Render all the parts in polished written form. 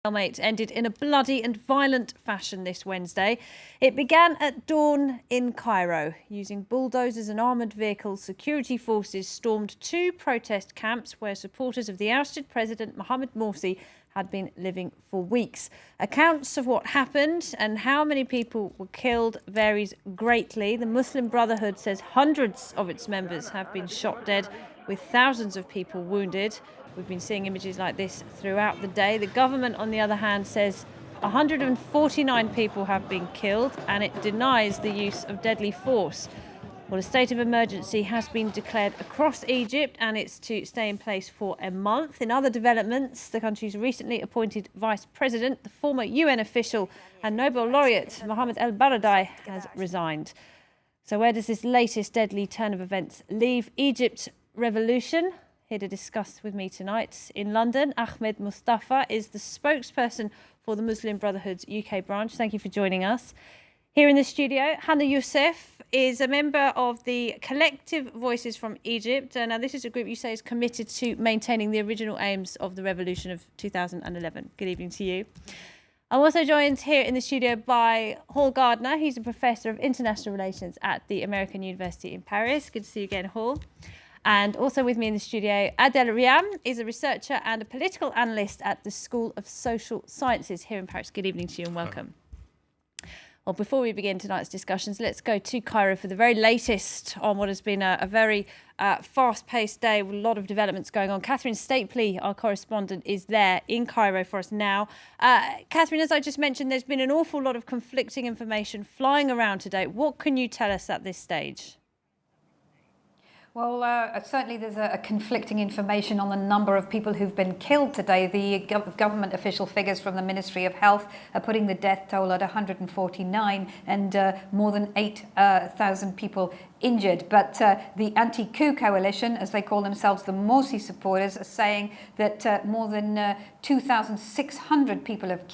Stalemate ended in a bloody and violent fashion this Wednesday. It began at dawn in Cairo. Using bulldozers and armoured vehicles, security forces stormed two protest camps where supporters of the ousted President Mohamed Morsi had been living for weeks. Accounts of what happened and how many people were killed varies greatly. The Muslim Brotherhood says hundreds of its members have been shot dead, with thousands of people wounded. We've been seeing images like this throughout the day. The government, on the other hand, says 149 people have been killed, and it denies the use of deadly force. Well, a state of emergency has been declared across Egypt, and it's to stay in place for a month. In other developments, the country's recently appointed vice president, the former UN official and Nobel laureate Mohamed El-Baradei, has resigned. So where does this latest deadly turn of events leave Egypt's revolution? Here to discuss with me tonight in London, Ahmed Mustafa is the spokesperson for the Muslim Brotherhood's UK branch. Thank you for joining us. Here in the studio, Hannah Youssef is a member of the Collective Voices from Egypt. Now, this is a group you say is committed to maintaining the original aims of the revolution of 2011. Good evening to you. I'm also joined here in the studio by Hall Gardner. He's a professor of international relations at the American University in Paris. Good to see you again, Hall. And also with me in the studio, Adel Riam is a researcher and a political analyst at the School of Social Sciences here in Paris. Good evening to you and welcome. Well, before we begin tonight's discussions, let's go to Cairo for the very latest on what has been a very fast-paced day with a lot of developments going on. Catherine Stapley, our correspondent, is there in Cairo for us now. Catherine, as I just mentioned, there's been an awful lot of conflicting information flying around today. What can you tell us at this stage? Well, certainly there's a conflicting information on the number of people who've been killed today. The government official figures from the Ministry of Health are putting the death toll at 149 and more than 8,000 people injured. But the anti-coup coalition, as they call themselves, the Morsi supporters, are saying that more than 2,600 people have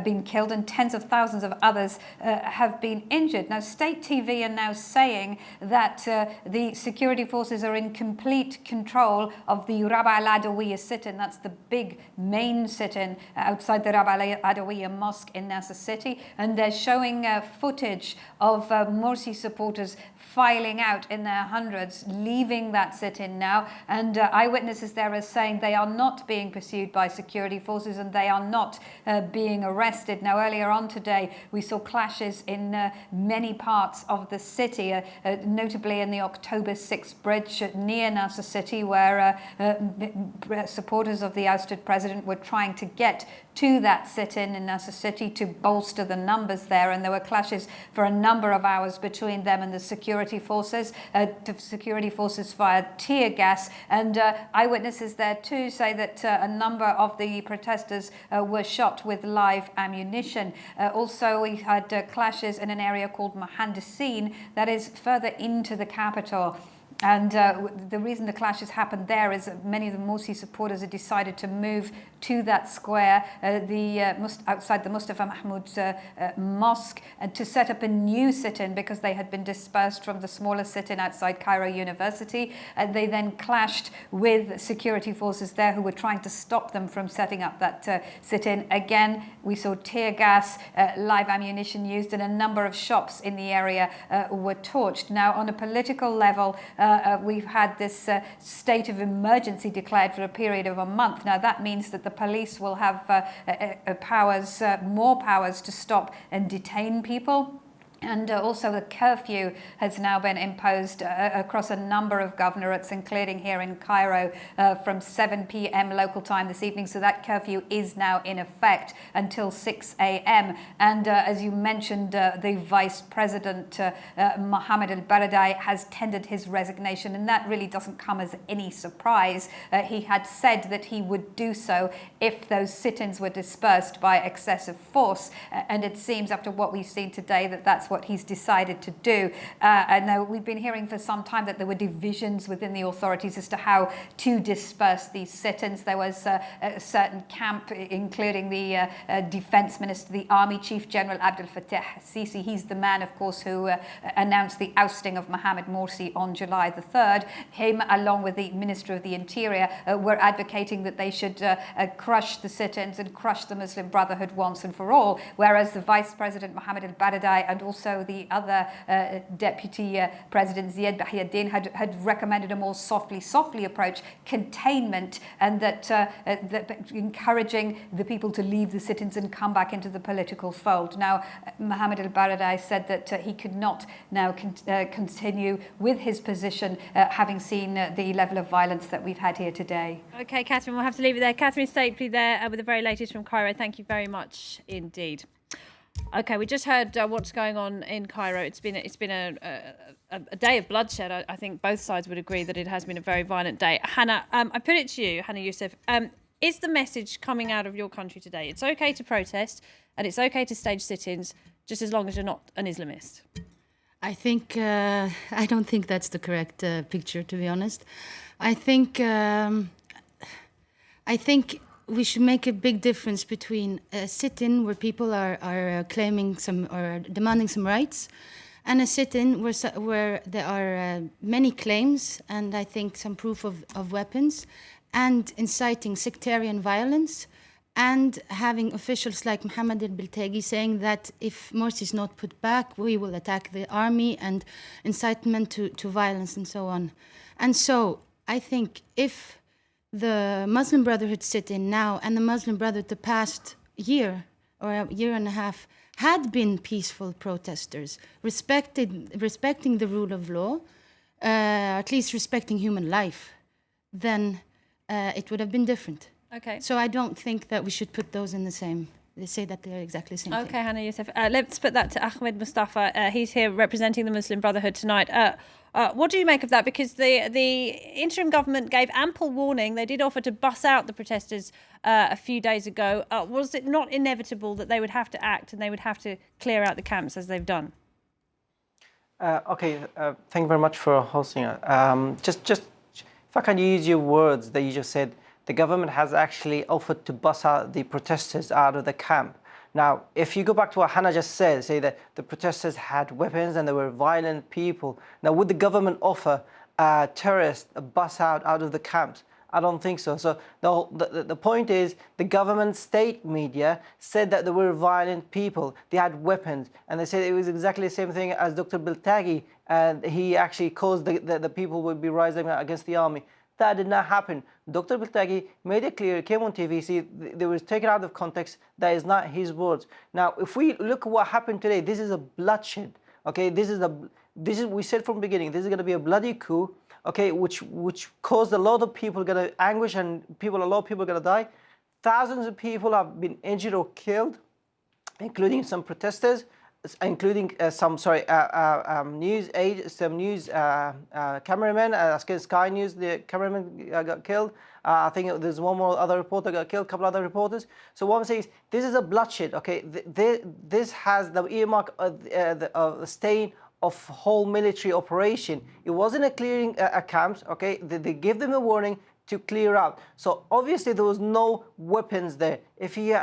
been killed and tens of thousands of others have been injured. Now, state TV are now saying that the security forces are in complete control of the Rabaa al-Adawiyya sit-in. That's the big main sit-in outside the Rabaa al-Adawiyya mosque in Nasser City. And they're showing footage of Morsi supporters filing out in their hundreds, leaving that sit-in now. And eyewitnesses there are saying they are not being pursued by security forces and they are not being arrested. Now, earlier on today, we saw clashes in many parts of the city, notably in the October 6th bridge near Nasser City, where supporters of the ousted president were trying to get to that sit-in in Nasser City to bolster the numbers there, and there were clashes for a number of hours between them and the security forces. The security forces fired tear gas, and eyewitnesses there too say that a number of the protesters were shot with live ammunition. Also, we had clashes in an area called Mohandesin that is further into the capital. And the reason the clashes happened there is that many of the Morsi supporters had decided to move to that square outside the Mustafa Mahmoud's mosque and to set up a new sit-in because they had been dispersed from the smaller sit-in outside Cairo University. They then clashed with security forces there who were trying to stop them from setting up that sit-in. Again, we saw tear gas, live ammunition used, and a number of shops in the area were torched. Now, on a political level, we've had this state of emergency declared for a period of a month. Now, that means that the police will have more powers to stop and detain people. And also the curfew has now been imposed across a number of governorates, including here in Cairo, from 7 p.m. local time this evening. So that curfew is now in effect until 6 a.m. And as you mentioned, the Vice President, Mohamed El-Baradei, has tendered his resignation. And that really doesn't come as any surprise. He had said that he would do so if those sit-ins were dispersed by excessive force. And it seems, after what we've seen today, that that's what he's decided to do. And we've been hearing for some time that there were divisions within the authorities as to how to disperse these sit-ins. There was a certain camp, including the defense minister, the army chief general Abdel Fattah Sisi. He's the man, of course, who announced the ousting of Mohamed Morsi on July the 3rd. Him, along with the Minister of the Interior, were advocating that they should crush the sit-ins and crush the Muslim Brotherhood once and for all, whereas the Vice President Mohamed al-Baradei and also the other Deputy President Ziad Bahiyuddin had recommended a more softly approach, containment, and that encouraging the people to leave the sit-ins and come back into the political fold. Now, Mohamed al-Baradei said that he could not now continue with his position, having seen the level of violence that we've had here today. OK, Catherine, we'll have to leave it there. Catherine Stapley there with the very latest from Cairo. Thank you very much indeed. OK, we just heard what's going on in Cairo. It's been a day of bloodshed. I think both sides would agree that it has been a very violent day. Hannah, I put it to you, Hannah Youssef. Is the message coming out of your country today? It's OK to protest and it's OK to stage sit-ins, just as long as you're not an Islamist. I think I don't think that's the correct picture, to be honest. I think we should make a big difference between a sit-in where people are claiming some or demanding some rights, and a sit-in where there are many claims and I think some proof of weapons, and inciting sectarian violence, and having officials like Mohamed al-Biltagi saying that if Morsi is not put back, we will attack the army, and incitement to violence and so on. And so I think if the Muslim Brotherhood sit-in now and the Muslim Brotherhood the past year or a year and a half had been peaceful protesters, respecting the rule of law, at least respecting human life, then it would have been different. Okay. So I don't think that we should put those in the same. They say that they're exactly the same thing. Okay, Hannah Youssef. Let's put that to Ahmed Mustafa. He's here representing the Muslim Brotherhood tonight. What do you make of that? Because the interim government gave ample warning. They did offer to bus out the protesters a few days ago. Was it not inevitable that they would have to act and they would have to clear out the camps as they've done? Okay, thank you very much for hosting it. Just if I can use your words that you just said, the government has actually offered to bus out the protesters out of the camp. Now, if you go back to what Hannah just said, say that the protesters had weapons and they were violent people. Now, would the government offer terrorists a bus out of the camps? I don't think so. So the point is, the government state media said that they were violent people. They had weapons, and they said it was exactly the same thing as Dr. Biltagi, and he actually caused the people would be rising against the army. That did not happen. Dr. Biltagi made it clear, it came on TV, see, they were taken out of context. That is not his words. Now, if we look at what happened today, this is a bloodshed. Okay, this is we said from the beginning, this is going to be a bloody coup. Okay, which caused a lot of people anguish, and a lot of people are going to die. Thousands of people have been injured or killed, including some protesters, including some news cameramen. Sky News, the cameraman got killed. I think there's one more other reporter got killed, a couple other reporters. So what I'm saying is, this is a bloodshed. Okay, this has the earmark of the stain of whole military operation. It wasn't a clearing camps. Okay, they gave them a warning to clear out. So obviously there was no weapons there. If you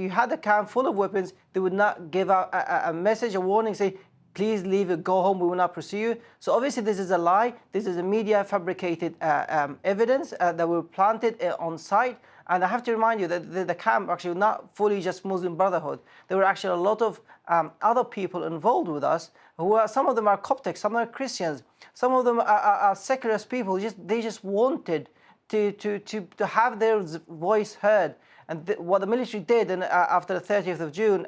had a camp full of weapons, they would not give out a message, a warning, say, please leave it, go home, we will not pursue you. So obviously this is a lie. This is a media fabricated evidence that were planted on site. And I have to remind you that the camp actually not fully just Muslim Brotherhood. There were actually a lot of other people involved with us, who are, some of them are Coptic, some are Christians, some of them are secular people. They just wanted to have their voice heard. And what the military did after the 30th of June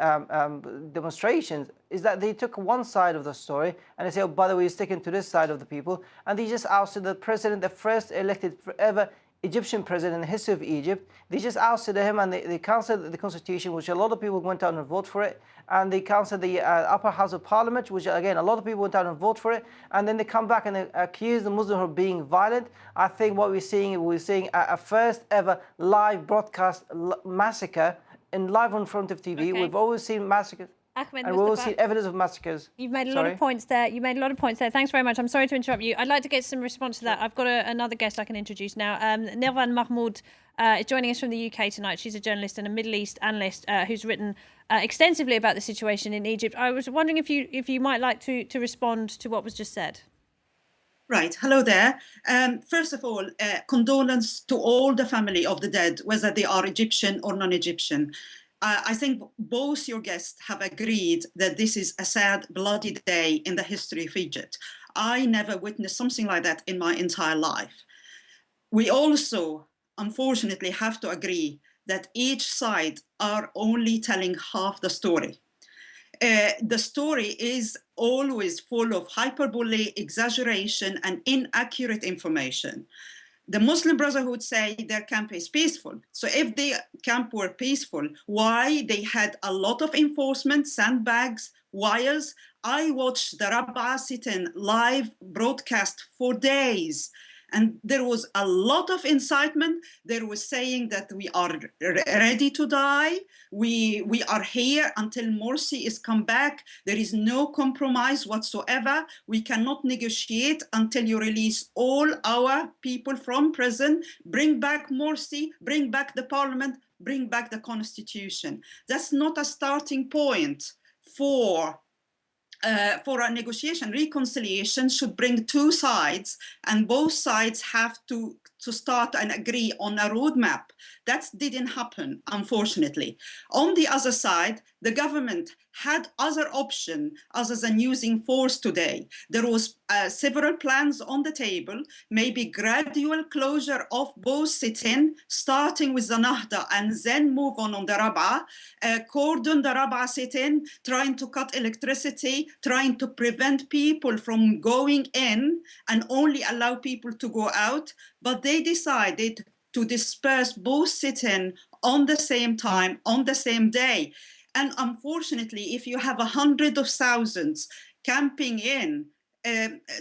demonstrations is that they took one side of the story and they said, oh, by the way, you're sticking to this side of the people. And they just ousted the president, the first elected ever Egyptian president in the history of Egypt. They just ousted him, and they cancelled the constitution, which a lot of people went out and voted for it. And they cancelled the upper house of parliament, which again, a lot of people went out and voted for it. And then they come back and they accuse the Muslims of being violent. I think what we're seeing a first ever live broadcast massacre live in front of TV. Okay. We've always seen massacres. Ahmed and we will Mustafa, see evidence of massacres. you've made a lot of points there. You made a lot of points there. Thanks very much. I'm sorry to interrupt you. I'd like to get some response to that. I've got another guest I can introduce now. Nirvan Mahmoud is joining us from the UK tonight. She's a journalist and a Middle East analyst who's written extensively about the situation in Egypt. I was wondering if you might like to respond to what was just said. Right. Hello there. First of all, condolence to all the family of the dead, whether they are Egyptian or non-Egyptian. I think both your guests have agreed that this is a sad, bloody day in the history of Egypt. I never witnessed something like that in my entire life. We also, unfortunately, have to agree that each side are only telling half the story. The story is always full of hyperbole, exaggeration, and inaccurate information. The Muslim Brotherhood say their camp is peaceful. So if the camp were peaceful, why they had a lot of enforcement, sandbags, wires? I watched the Rabaa sit-in live broadcast for days. And there was a lot of incitement. There was saying that we are ready to die. We are here until Morsi is come back. There is no compromise whatsoever. We cannot negotiate until you release all our people from prison, bring back Morsi, bring back the parliament, bring back the constitution. That's not a starting point for a negotiation. Reconciliation should bring two sides, and both sides have to start and agree on a roadmap. That didn't happen, unfortunately. On the other side, the government had other option other than using force today. There was several plans on the table, maybe gradual closure of both sit-in, starting with the Nahda and then move on the Rabaa, cordon the Rabaa sit-in, trying to cut electricity, trying to prevent people from going in and only allow people to go out. But they decided to disperse both sit-in on the same time, on the same day. And unfortunately, if you have hundreds of thousands camping in,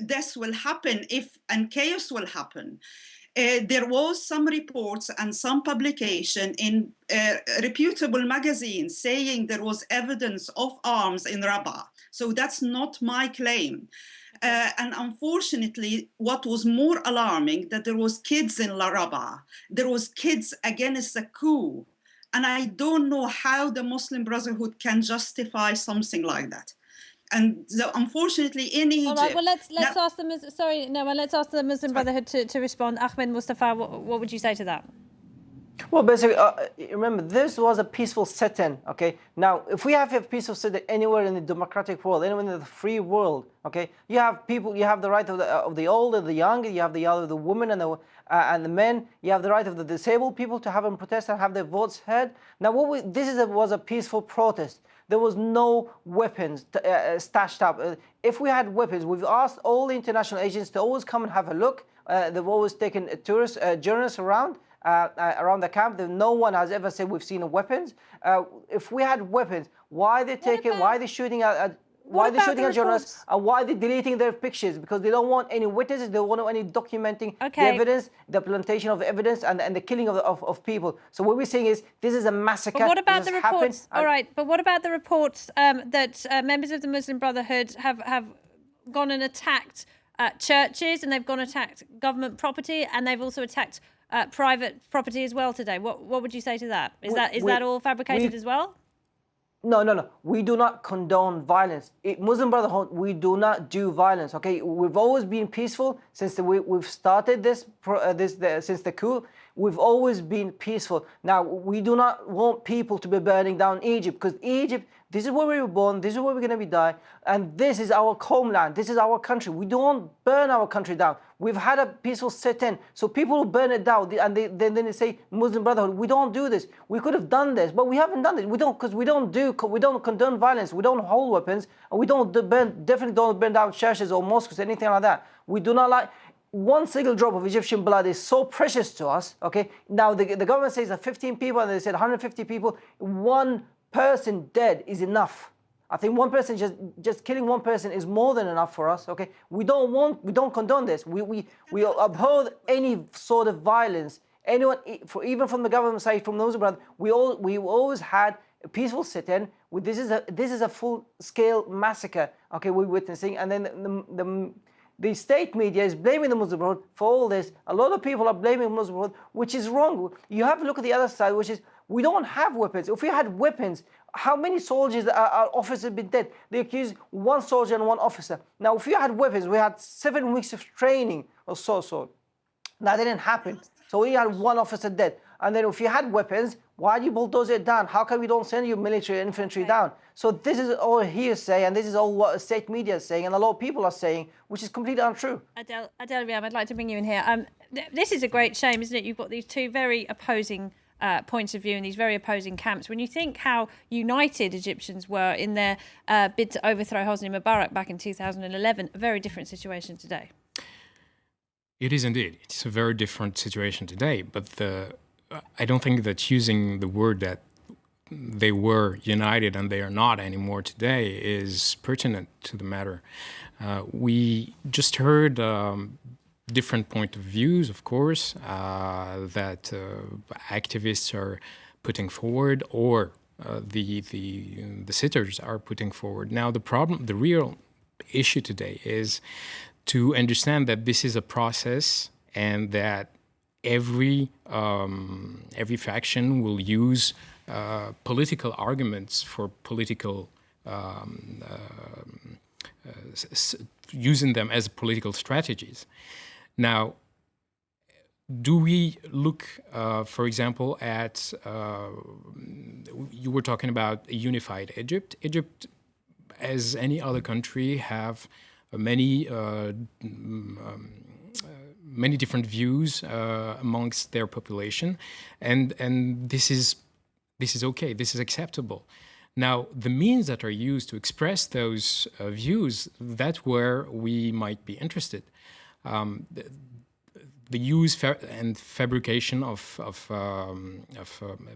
this will happen and chaos will happen. There was some reports and some publication in reputable magazines saying there was evidence of arms in Rabaa. So that's not my claim. And unfortunately, what was more alarming, that there was kids in Rabaa. There was kids against a coup. And I don't know how the Muslim Brotherhood can justify something like that. And unfortunately, in Egypt... All right, well, let's ask them... let's ask the Muslim Brotherhood to respond. Ahmed Mustafa, what would you say to that? Well, basically, remember, this was a peaceful sit-in, okay? Now, if we have a peaceful sit-in anywhere in the democratic world, anywhere in the free world, okay, you have people, you have the right of the old and the young, you have the women and the men, you have the right of the disabled people to have them protest and have their votes heard. Now, was a peaceful protest. There was no weapons stashed up. If we had weapons, we've asked all the international agents to always come and have a look. They've always taken tourists, journalists around the camp. No one has ever said we've seen weapons. If we had weapons, why are they taking? Why are they shooting at? Why are they shooting at journalists? And why are they deleting their pictures? Because they don't want any witnesses. They don't want any documenting the evidence, the plantation of evidence, and the killing of people. So what we're saying is this is a massacre. But what about the reports? All right, but what about the reports that members of the Muslim Brotherhood have gone and attacked churches, and they've gone and attacked government property, and they've also attacked private property as well today? What would you say to that? Is that all fabricated as well? No. We do not condone violence. Muslim Brotherhood, we do not do violence. Okay, we've always been peaceful since we've started since the coup. We've always been peaceful. Now, we do not want people to be burning down Egypt, because Egypt, this is where we were born, this is where we're going to be dying, and this is our homeland, this is our country. We don't burn our country down. We've had a peaceful sit-in, so people will burn it down, and then they say, Muslim Brotherhood, we don't do this. We could have done this, but we haven't done it. We don't, because we don't condone violence. We don't hold weapons, and we definitely don't burn down churches or mosques, anything like that. We do not like. One single drop of Egyptian blood is so precious to us, okay? Now, the government says that 15 people, and they said 150 people. One person dead is enough. I think one person, just killing one person is more than enough for us, okay? We don't condone this. We uphold any sort of violence. Anyone, even from the government side, from those brothers, we always had peaceful sit-in. This is a full-scale massacre. Okay, we're witnessing, and then the state media is blaming the Muslim Brotherhood for all this. A lot of people are blaming the Muslim Brotherhood, which is wrong. You have to look at the other side, which is we don't have weapons. If we had weapons, how many soldiers, officers have been dead? They accuse one soldier and one officer. Now, if you had weapons, we had 7 weeks of training or so. That didn't happen. So we had one officer dead. And then if you had weapons, why do you bulldoze it down? How come we don't send your military and infantry down? So this is all hearsay, and this is all what state media is saying, and a lot of people are saying, which is completely untrue. Adel Riyam, I'd like to bring you in here. This is a great shame, isn't it? You've got these two very opposing points of view in these very opposing camps. When you think how united Egyptians were in their bid to overthrow Hosni Mubarak back in 2011, a very different situation today. It is indeed. It's a very different situation today, but I don't think that using the word that they were united and they are not anymore today is pertinent to the matter. We just heard different point of views, of course, that activists are putting forward, or the sitters are putting forward. Now, the real issue today is to understand that this is a process, and that every faction will use political arguments for political, using them as political strategies. Now, do we look, for example, at, you were talking about a unified Egypt. Egypt, as any other country, have many different views amongst their population, and this is okay. This is acceptable. Now, the means that are used to express those views, that's where we might be interested. The use and fabrication of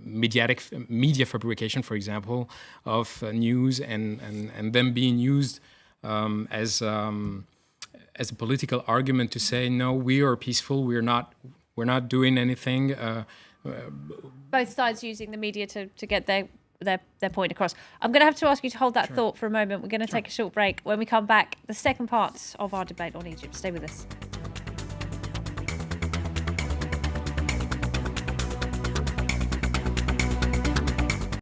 media fabrication, for example, of news and them being used as a political argument to say, no, we are peaceful, we're not doing anything. Both sides using the media to get their point across. I'm going to have to ask you to hold that thought for a moment. We're going to take a short break. When we come back, the second part of our debate on Egypt. Stay with us.